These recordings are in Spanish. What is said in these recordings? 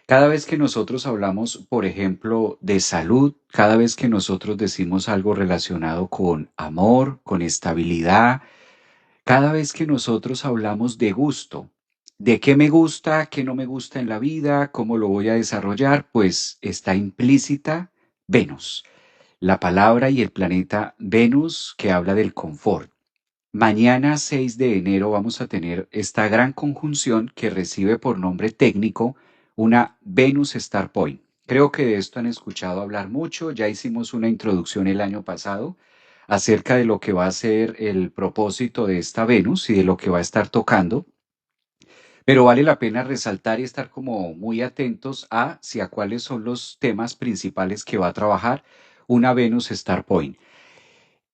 Cada vez que nosotros hablamos, por ejemplo, de salud, cada vez que nosotros decimos algo relacionado con amor, con estabilidad, cada vez que nosotros hablamos de gusto, de qué me gusta, qué no me gusta en la vida, cómo lo voy a desarrollar, pues está implícita Venus, la palabra y el planeta Venus que habla del confort. Mañana 6 de enero vamos a tener esta gran conjunción que recibe por nombre técnico una Venus Star Point. Creo que de esto han escuchado hablar mucho, ya hicimos una introducción el año pasado acerca de lo que va a ser el propósito de esta Venus y de lo que va a estar tocando, pero vale la pena resaltar y estar como muy atentos a cuáles son los temas principales que va a trabajar una Venus Star Point.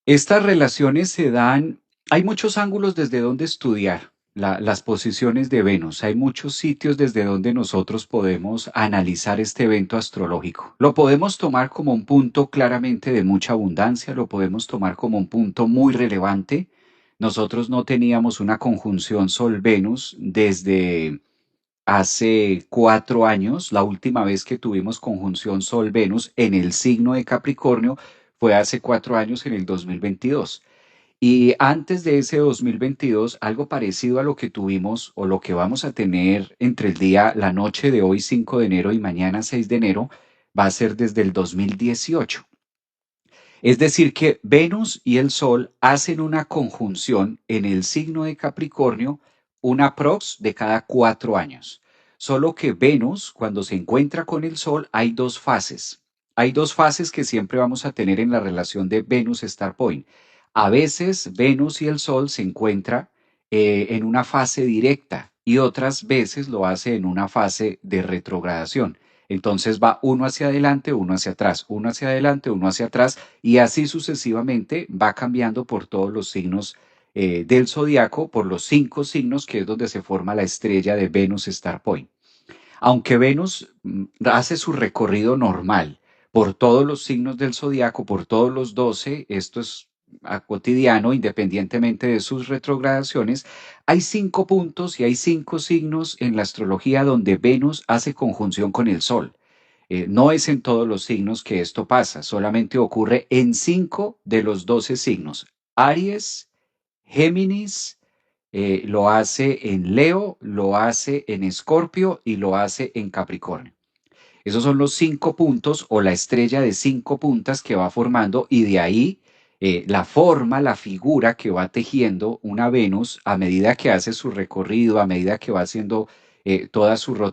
Estas relaciones se dan, hay muchos ángulos desde donde estudiar las posiciones de Venus, hay muchos sitios desde donde nosotros podemos analizar este evento astrológico. Lo podemos tomar como un punto claramente de mucha abundancia, lo podemos tomar como un punto muy relevante. Nosotros no teníamos una conjunción Sol-Venus desde hace 4 años. La última vez que tuvimos conjunción Sol-Venus en el signo de Capricornio fue hace 4 años en el 2022. Y antes de ese 2022, algo parecido a lo que tuvimos o lo que vamos a tener entre la noche de hoy 5 de enero y mañana 6 de enero, va a ser desde el 2018. Es decir, que Venus y el Sol hacen una conjunción en el signo de Capricornio, una prox de cada 4 años. Solo que Venus, cuando se encuentra con el Sol, hay dos fases. Hay dos fases que siempre vamos a tener en la relación de Venus-Star Point. A veces Venus y el Sol se encuentran en una fase directa y otras veces lo hace en una fase de retrogradación. Entonces va uno hacia adelante, uno hacia atrás, uno hacia adelante, uno hacia atrás, y así sucesivamente va cambiando por todos los signos del zodiaco, por los 5 signos, que es donde se forma la estrella de Venus Star Point. Aunque Venus hace su recorrido normal por todos los signos del zodiaco, por todos los 12, esto es a cotidiano, independientemente de sus retrogradaciones, hay 5 puntos y hay 5 signos en la astrología donde Venus hace conjunción con el Sol. No es en todos los signos que esto pasa, solamente ocurre en 5 de los 12 signos. Aries, Géminis, lo hace en Leo, lo hace en Escorpio y lo hace en Capricornio. Esos son los 5 puntos o la estrella de 5 puntas que va formando y de ahí la forma, la figura que va tejiendo una Venus a medida que hace su recorrido, a medida que va haciendo toda su rotación